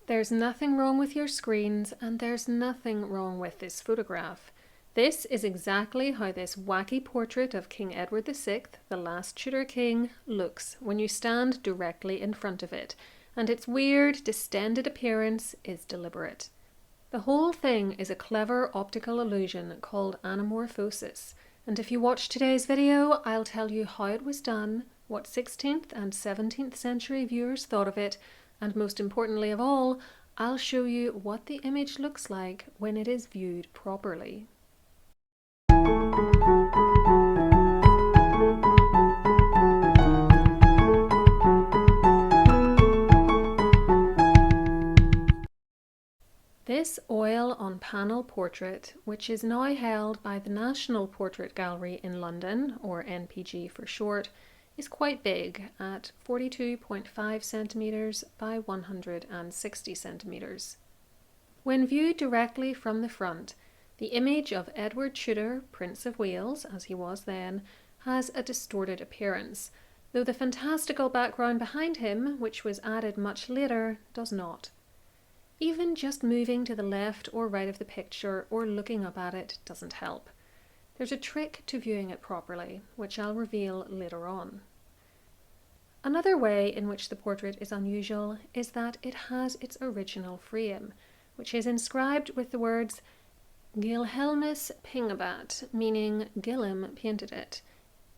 There's nothing wrong with your screens, and there's nothing wrong with this photograph. This is exactly how this wacky portrait of King Edward VI, the last Tudor king, looks when you stand directly in front of it, and its weird, distended appearance is deliberate. The whole thing is a clever optical illusion called anamorphosis, and if you watch today's video, I'll tell you how it was done, what 16th and 17th century viewers thought of it, and most importantly of all, I'll show you what the image looks like when it is viewed properly. This oil-on-panel portrait, which is now held by the National Portrait Gallery in London, or NPG for short, is quite big at 42.5 centimetres by 160 centimetres. When viewed directly from the front, the image of Edward Tudor, Prince of Wales, as he was then, has a distorted appearance, though the fantastical background behind him, which was added much later, does not. Even just moving to the left or right of the picture or looking up at it doesn't help. There's a trick to viewing it properly, which I'll reveal later on. Another way in which the portrait is unusual is that it has its original frame, which is inscribed with the words Gilhelmus Pingabat, meaning Gilham painted it.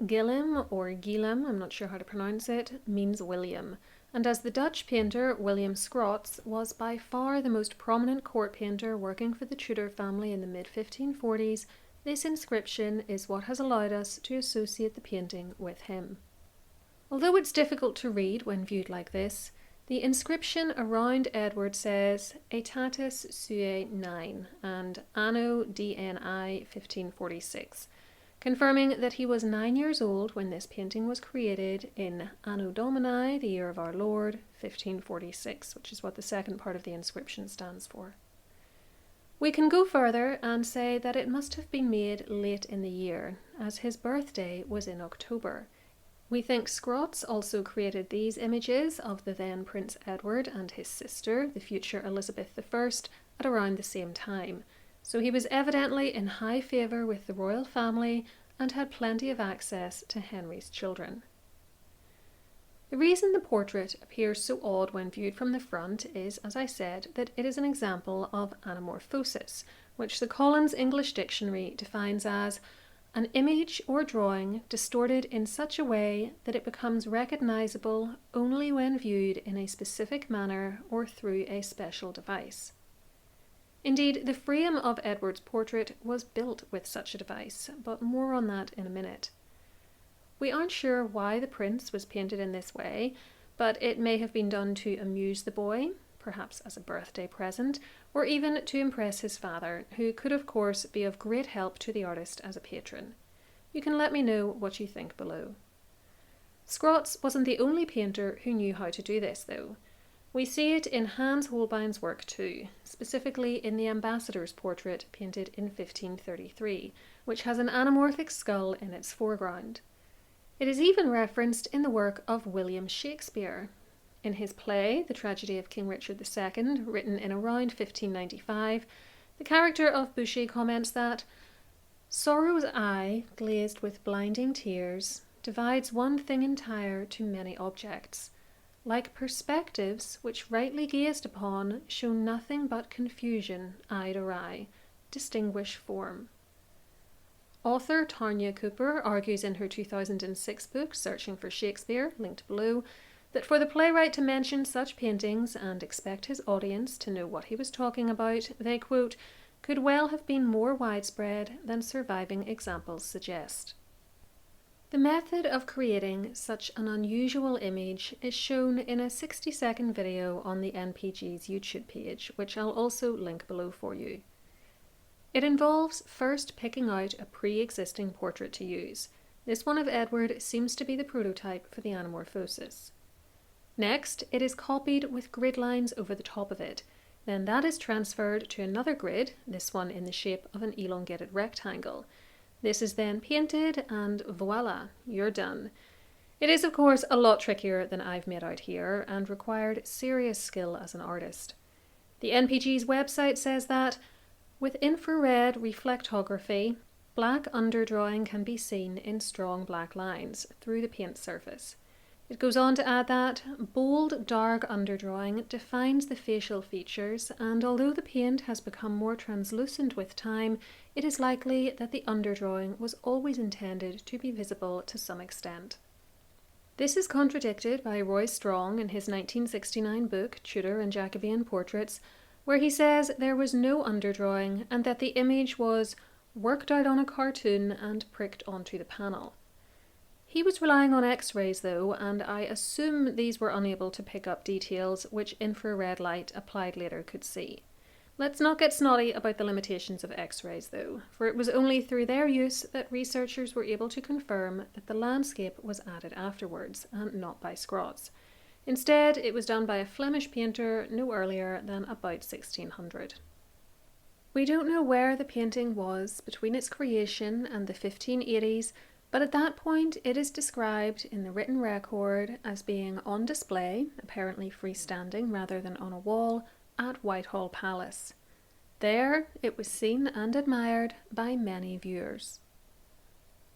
Gilham, or Gilham, I'm not sure how to pronounce it, means William, and as the Dutch painter William Scrots was by far the most prominent court painter working for the Tudor family in the mid-1540s, this inscription is what has allowed us to associate the painting with him. Although it's difficult to read when viewed like this, the inscription around Edward says Aetatis sue 9 and Anno DNI 1546, confirming that he was 9 years old when this painting was created in Anno Domini, the year of our Lord, 1546, which is what the second part of the inscription stands for. We can go further and say that it must have been made late in the year, as his birthday was in October. We think Scrots also created these images of the then Prince Edward and his sister, the future Elizabeth I, at around the same time. So he was evidently in high favour with the royal family and had plenty of access to Henry's children. The reason the portrait appears so odd when viewed from the front is, as I said, that it is an example of anamorphosis, which the Collins English Dictionary defines as an image or drawing distorted in such a way that it becomes recognisable only when viewed in a specific manner or through a special device. Indeed, the frame of Edward's portrait was built with such a device, but more on that in a minute. We aren't sure why the prince was painted in this way, but it may have been done to amuse the boy, perhaps as a birthday present, or even to impress his father, who could of course be of great help to the artist as a patron. You can let me know what you think below. Scrots wasn't the only painter who knew how to do this though. We see it in Hans Holbein's work too, specifically in the ambassador's portrait painted in 1533, which has an anamorphic skull in its foreground. It is even referenced in the work of William Shakespeare. In his play, The Tragedy of King Richard II, written in around 1595, the character of Boucher comments that sorrow's eye, glazed with blinding tears, divides one thing entire to many objects. Like perspectives, which rightly gazed upon, show nothing but confusion, eye to eye, distinguish form. Author Tanya Cooper argues in her 2006 book, Searching for Shakespeare, linked below, that for the playwright to mention such paintings and expect his audience to know what he was talking about, they, quote, could well have been more widespread than surviving examples suggest. The method of creating such an unusual image is shown in a 60-second video on the NPG's YouTube page, which I'll also link below for you. It involves first picking out a pre-existing portrait to use. This one of Edward seems to be the prototype for the anamorphosis. Next, it is copied with grid lines over the top of it. Then that is transferred to another grid, this one in the shape of an elongated rectangle. This is then painted and voila, you're done. It is of course a lot trickier than I've made out here and required serious skill as an artist. The NPG's website says that, with infrared reflectography, black underdrawing can be seen in strong black lines through the paint surface. It goes on to add that bold, dark underdrawing defines the facial features, and although the paint has become more translucent with time, it is likely that the underdrawing was always intended to be visible to some extent. This is contradicted by Roy Strong in his 1969 book Tudor and Jacobean Portraits, where he says there was no underdrawing and that the image was worked out on a cartoon and pricked onto the panel. He was relying on X-rays though, and I assume these were unable to pick up details which infrared light applied later could see. Let's not get snotty about the limitations of X-rays though, for it was only through their use that researchers were able to confirm that the landscape was added afterwards, and not by Scrots. Instead, it was done by a Flemish painter no earlier than about 1600. We don't know where the painting was between its creation and the 1580s, but at that point it is described in the written record as being on display, apparently freestanding rather than on a wall, at Whitehall Palace. There it was seen and admired by many viewers.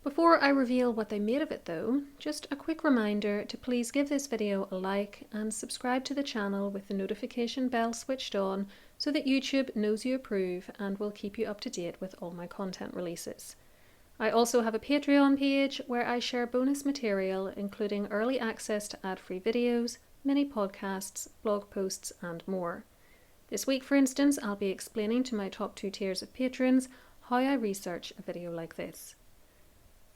Before I reveal what they made of it though, just a quick reminder to please give this video a like and subscribe to the channel with the notification bell switched on so that YouTube knows you approve and will keep you up to date with all my content releases. I also have a Patreon page where I share bonus material including early access to ad-free videos, mini podcasts, blog posts and more. This week, for instance, I'll be explaining to my top 2 tiers of patrons how I research a video like this.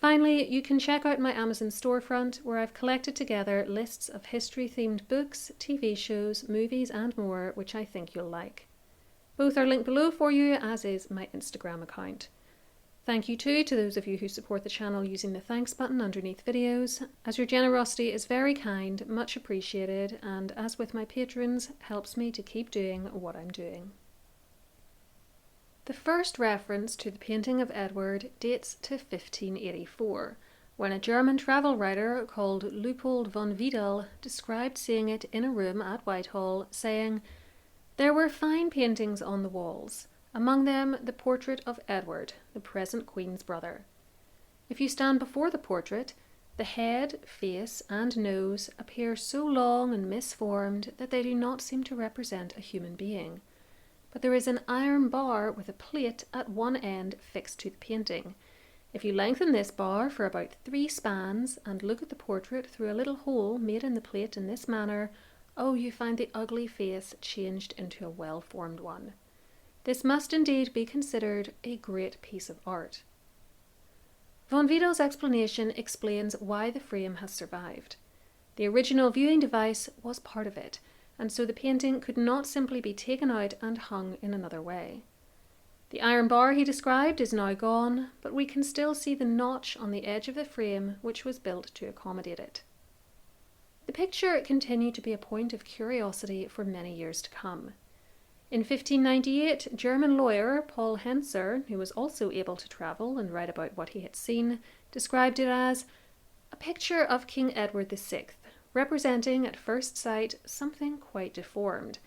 Finally, you can check out my Amazon storefront where I've collected together lists of history-themed books, TV shows, movies and more which I think you'll like. Both are linked below for you, as is my Instagram account. Thank you too to those of you who support the channel using the thanks button underneath videos, as your generosity is very kind, much appreciated, and as with my patrons, helps me to keep doing what I'm doing. The first reference to the painting of Edward dates to 1584, when a German travel writer called Leupold von Wiedel described seeing it in a room at Whitehall, saying, "There were fine paintings on the walls, among them the portrait of Edward, the present Queen's brother. If you stand before the portrait, the head, face, and nose appear so long and misformed that they do not seem to represent a human being. But there is an iron bar with a plate at one end fixed to the painting. If you lengthen this bar for about 3 spans and look at the portrait through a little hole made in the plate in this manner, oh, you find the ugly face changed into a well-formed one. This must indeed be considered a great piece of art." Von Wiedel's explanation explains why the frame has survived. The original viewing device was part of it, and so the painting could not simply be taken out and hung in another way. The iron bar he described is now gone, but we can still see the notch on the edge of the frame which was built to accommodate it. The picture continued to be a point of curiosity for many years to come. In 1598, German lawyer Paul Henser, who was also able to travel and write about what he had seen, described it as a picture of King Edward VI, representing at first sight something quite deformed,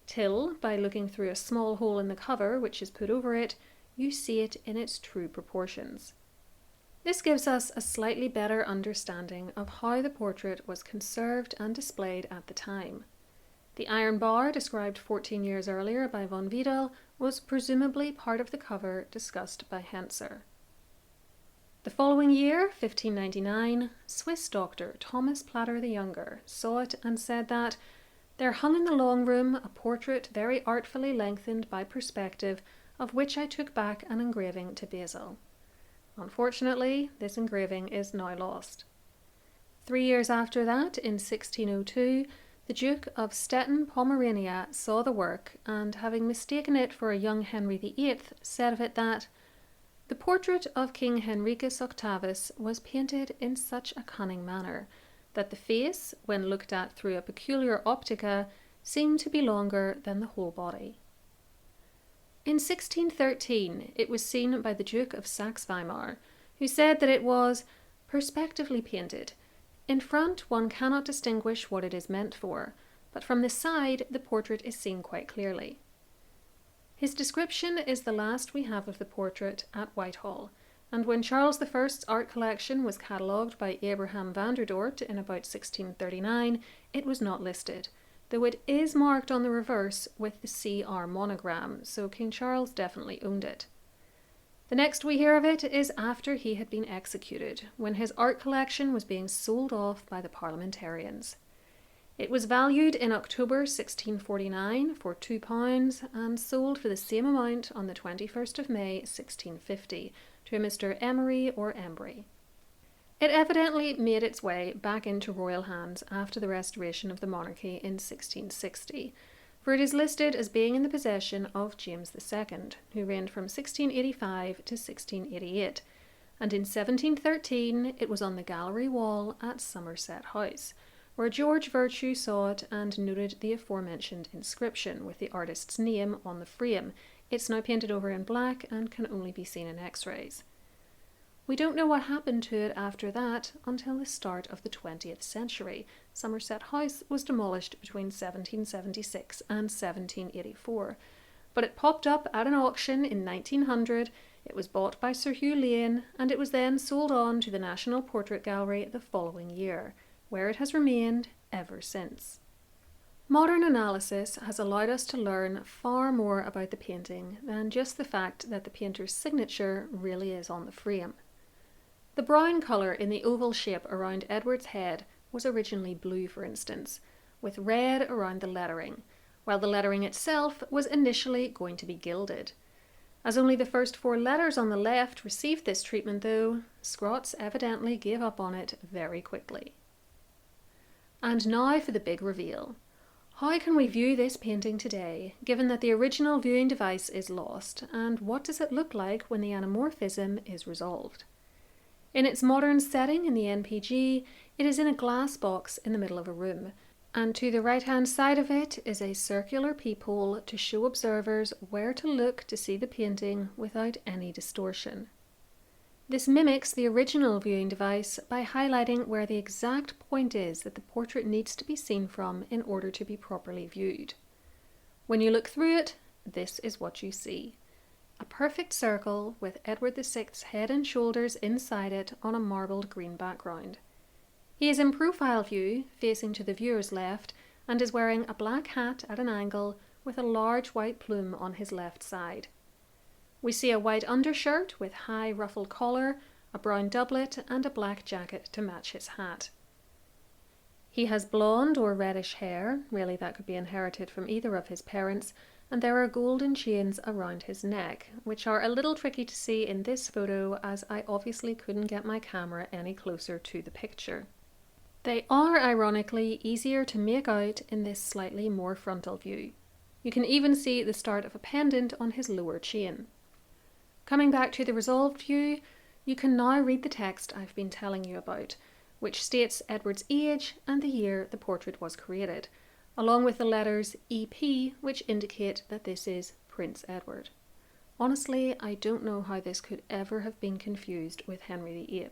till, by looking through a small hole in the cover which is put over it, you see it in its true proportions. This gives us a slightly better understanding of how the portrait was conserved and displayed at the time. The iron bar, described 14 years earlier by von Wiedel, was presumably part of the cover discussed by Henser. The following year, 1599, Swiss doctor Thomas Platter the Younger saw it and said that "there hung in the long room a portrait very artfully lengthened by perspective, of which I took back an engraving to Basel." Unfortunately, this engraving is now lost. 3 years after that, in 1602, the Duke of Stettin, Pomerania, saw the work and, having mistaken it for a young Henry VIII, said of it that "the portrait of King Henricus Octavus was painted in such a cunning manner that the face, when looked at through a peculiar optica, seemed to be longer than the whole body." In 1613, it was seen by the Duke of Saxe-Weimar, who said that it was "perspectively painted. In front one cannot distinguish what it is meant for, but from the side the portrait is seen quite clearly. His description is the last we have of the portrait at Whitehall, and when Charles I's art collection was catalogued by Abraham van der Dort in about 1639, it was not listed, though it is marked on the reverse with the CR monogram, so King Charles definitely owned it. The next we hear of it is after he had been executed, when his art collection was being sold off by the Parliamentarians. It was valued in October 1649 for £2 and sold for the same amount on the 21st of May 1650 to a Mr. Emery or Embry. It evidently made its way back into royal hands after the restoration of the monarchy in 1660, for it is listed as being in the possession of James II, who reigned from 1685 to 1688, and in 1713 it was on the gallery wall at Somerset House, where George Virtue saw it and noted the aforementioned inscription with the artist's name on the frame. It's now painted over in black and can only be seen in X-rays. We don't know what happened to it after that until the start of the 20th century. Somerset House was demolished between 1776 and 1784, but it popped up at an auction in 1900, it was bought by Sir Hugh Lane, and it was then sold on to the National Portrait Gallery the following year, where it has remained ever since. Modern analysis has allowed us to learn far more about the painting than just the fact that the painter's signature really is on the frame. The brown colour in the oval shape around Edward's head was originally blue, for instance, with red around the lettering, while the lettering itself was initially going to be gilded. As only the first 4 letters on the left received this treatment though, Scrots evidently gave up on it very quickly. And now for the big reveal. How can we view this painting today, given that the original viewing device is lost, and what does it look like when the anamorphism is resolved? In its modern setting in the NPG, it is in a glass box in the middle of a room, and to the right-hand side of it is a circular peephole to show observers where to look to see the painting without any distortion. This mimics the original viewing device by highlighting where the exact point is that the portrait needs to be seen from in order to be properly viewed. When you look through it, this is what you see. A perfect circle with Edward VI's head and shoulders inside it on a marbled green background. He is in profile view, facing to the viewer's left, and is wearing a black hat at an angle with a large white plume on his left side. We see a white undershirt with high ruffled collar, a brown doublet and a black jacket to match his hat. He has blonde or reddish hair, really that could be inherited from either of his parents, and there are golden chains around his neck, which are a little tricky to see in this photo as I obviously couldn't get my camera any closer to the picture. They are ironically easier to make out in this slightly more frontal view. You can even see the start of a pendant on his lower chain. Coming back to the resolved view, you can now read the text I've been telling you about, which states Edward's age and the year the portrait was created, along with the letters EP, which indicate that this is Prince Edward. Honestly, I don't know how this could ever have been confused with Henry VIII.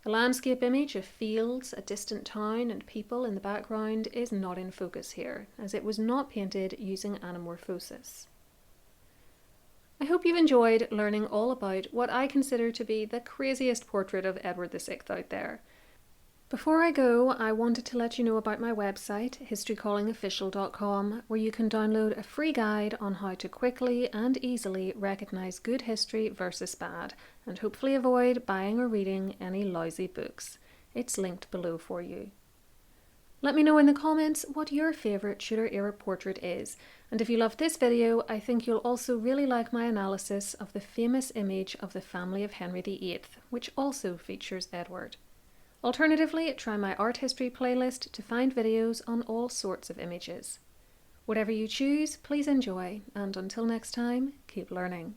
The landscape image of fields, a distant town and people in the background is not in focus here, as it was not painted using anamorphosis. I hope you've enjoyed learning all about what I consider to be the craziest portrait of Edward VI out there. Before I go, I wanted to let you know about my website, historycallingofficial.com, where you can download a free guide on how to quickly and easily recognise good history versus bad, and hopefully avoid buying or reading any lousy books. It's linked below for you. Let me know in the comments what your favourite Tudor era portrait is, and if you loved this video, I think you'll also really like my analysis of the famous image of the family of Henry VIII, which also features Edward. Alternatively, try my art history playlist to find videos on all sorts of images. Whatever you choose, please enjoy, and until next time, keep learning.